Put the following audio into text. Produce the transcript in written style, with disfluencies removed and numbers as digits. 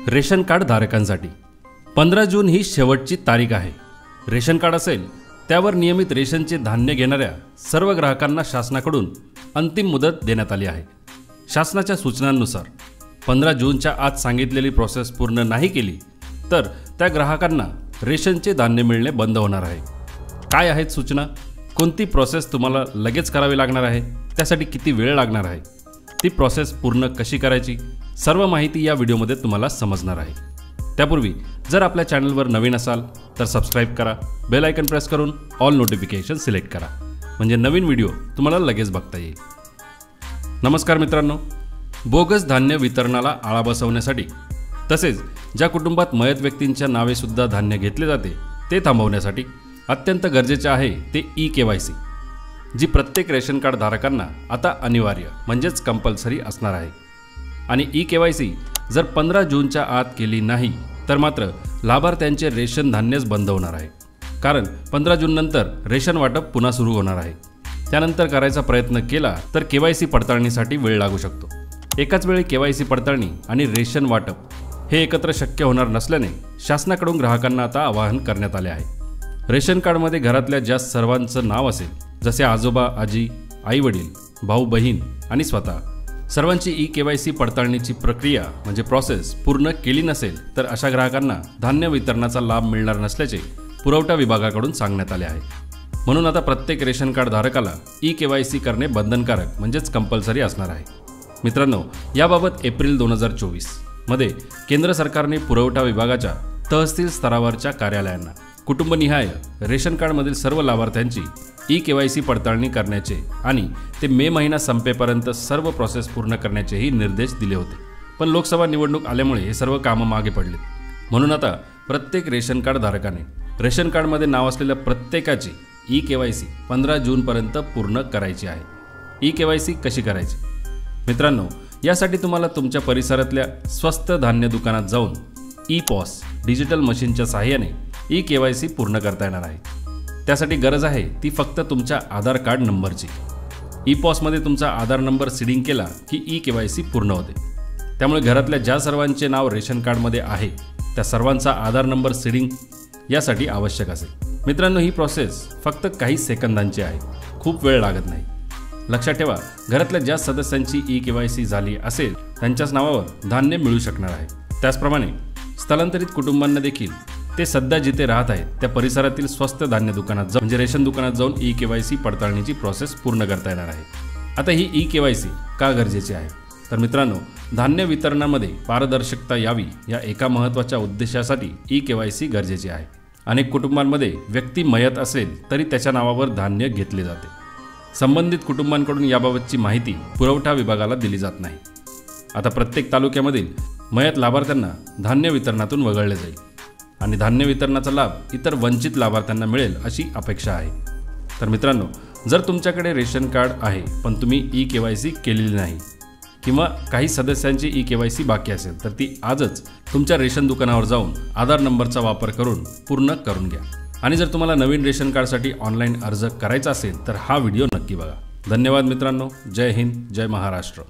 Ration card धारकांसाठी 15 जून ही शेवटची तारीख आहे। रेशन कार्ड असेल त्यावर नियमित रेशनचे धान्य घेणाऱ्या सर्व ग्राहकांना शासनाकडून अंतिम मुदत देण्यात आली आहे। शासनाच्या सूचनांनुसार 15 जूनच्या आत सांगितलेली प्रोसेस पूर्ण नाही केली तर त्या ग्राहकांना रेशनचे धान्य मिळणे बंद होणार आहे। काय आहेत सूचना, कोणती प्रोसेस तुम्हाला लगेच करावी लागणार आहे, त्यासाठी किती वेळ लागणार आहे, ती प्रोसेस पूर्ण कशी करायची, सर्व माहिती या व्हिडिओमध्ये तुम्हाला समजणार आहे। त्यापूर्वी जर आपल्या चॅनलवर नवीन असाल तर सबस्क्राइब करा, बेल आयकॉन प्रेस करून ऑल नोटिफिकेशन सिलेक्ट करा, म्हणजे नवीन व्हिडिओ तुम्हाला लगेच बघता येईल। नमस्कार मित्रांनो, बोगस धान्य वितरणाला आळा बसवण्यासाठी तसेच ज्या कुटुंबात मयत व्यक्तींच्या नावे सुद्धा धान्य घेतले जाते ते थांबवण्यासाठी अत्यंत गरजेचे आहे ते ई-केवायसी, जी प्रत्येक रेशन कार्ड धारकांना आता अनिवार्य म्हणजेच कंपल्सरी असणार आहे। आणि ई-केवायसी जर 15 जूनच्या आत केली नाही तर मात्र लाभार्थ्यांचे रेशन धान्यच बंद होणार आहे। कारण 15 जून नंतर रेशन वाटप पुन्हा सुरू होणार आहे। त्यानंतर करायचा प्रयत्न केला तर केवायसी पडताळणीसाठी वेळ लागू शकतो। एकाच वेळी केवायसी पडताळणी आणि रेशन वाटप हे एकत्र शक्य होणार नसल्याने शासनाकडून ग्राहकांना आता आवाहन करण्यात आले आहे। रेशन कार्डमध्ये घरातल्या ज्या सर्वांचं नाव असेल, जसे आजोबा, आजी, आई वडील, भाऊ बहीण आणि स्वतः, सर्वांची ई-केवायसी पडताळणीची प्रक्रिया म्हणजे प्रोसेस पूर्ण केली नसेल तर अशा ग्राहकांना धान्य वितरणाचा लाभ मिळणार नसल्याचे पुरवठा विभागाकडून सांगण्यात आले आहे। म्हणून आता प्रत्येक रेशन कार्ड धारकाला ई-केवायसी करणे बंधनकारक म्हणजेच कंपल्सरी असणार आहे। मित्रांनो, याबाबत एप्रिल 2024 मध्ये केंद्र सरकारने पुरवठा विभागाच्या तहसील स्तरावरच्या कार्यालयांना कुटुंबनिहाय रेशन कार्डमधील सर्व लाभार्थ्यांची ई-केवायसी पडताळणी करण्याचे आणि ते मे महिना संपेपर्यंत सर्व प्रोसेस पूर्ण करण्याचेही निर्देश दिले होते। पण लोकसभा निवडणूक आल्यामुळे हे सर्व कामं मागे पडले। म्हणून आता प्रत्येक रेशन कार्ड धारकाने रेशन कार्डमध्ये नाव असलेल्या प्रत्येकाची ई-केवायसी 15 जूनपर्यंत पूर्ण करायची आहे। ई-केवायसी कशी करायची? मित्रांनो, यासाठी तुम्हाला तुमच्या परिसरातल्या स्वस्त धान्य दुकानात जाऊन ई-पॉस डिजिटल मशीनच्या सहाय्याने ई-केवायसी पूर्ण करता येणार आहे। त्यासाठी गरज आहे ती फक्त तुमच्या आधार कार्ड नंबरची। ई-पॉसमध्ये तुमचा आधार नंबर सीडिंग केला की ई-केवायसी पूर्ण होते। त्यामुळे घरातल्या ज्या सर्वांचे नाव रेशन कार्डमध्ये आहे त्या सर्वांचा आधार नंबर सीडिंग यासाठी आवश्यक असेल। मित्रांनो, ही प्रोसेस फक्त काही सेकंदांची आहे, खूप वेळ लागत नाही। लक्षात ठेवा, घरातल्या ज्या सदस्यांची ई-केवायसी झाली असेल त्यांच्याच नावावर धान्य मिळू शकणार आहे। त्याचप्रमाणे स्थलांतरित कुटुंबांना देखील ते सध्या जिथे राहत आहेत त्या परिसरातील स्वस्त धान्य दुकानात जाऊन म्हणजे रेशन दुकानात जाऊन ई-केवायसी पडताळणीची प्रोसेस पूर्ण करता येणार आहे। आता ही ई-केवायसी का गरजेची आहे? तर मित्रांनो, धान्य वितरणामध्ये पारदर्शकता यावी या एका महत्त्वाच्या उद्देशासाठी ई-केवायसी गरजेची आहे। अनेक कुटुंबांमध्ये व्यक्ती मयत असेल तरी त्याच्या नावावर धान्य घेतले जाते। संबंधित कुटुंबांकडून याबाबतची माहिती पुरवठा विभागाला दिली जात नाही। आता प्रत्येक तालुक्यामधील मयत लाभार्थ्यांना धान्य वितरणातून वगळले जाईल आणि धान्य वितरणाचा लाभ इतर वंचित लाभार्थ्यांना मिळेल अशी अपेक्षा आहे। तर मित्रांनो, जर तुमच्याकडे रेशन कार्ड आहे पण तुम्ही ई-केवायसी केलेली नाही किंवा काही सदस्यांची ई-केवायसी बाकी असेल तर ती आजच तुमच्या रेशन दुकानावर जाऊन आधार नंबरचा वापर करून पूर्ण करून घ्या। आणि जर तुम्हाला नवीन रेशन कार्डसाठी ऑनलाईन अर्ज करायचा असेल तर हा व्हिडिओ नक्की बघा। धन्यवाद मित्रांनो, जय हिंद, जय महाराष्ट्र।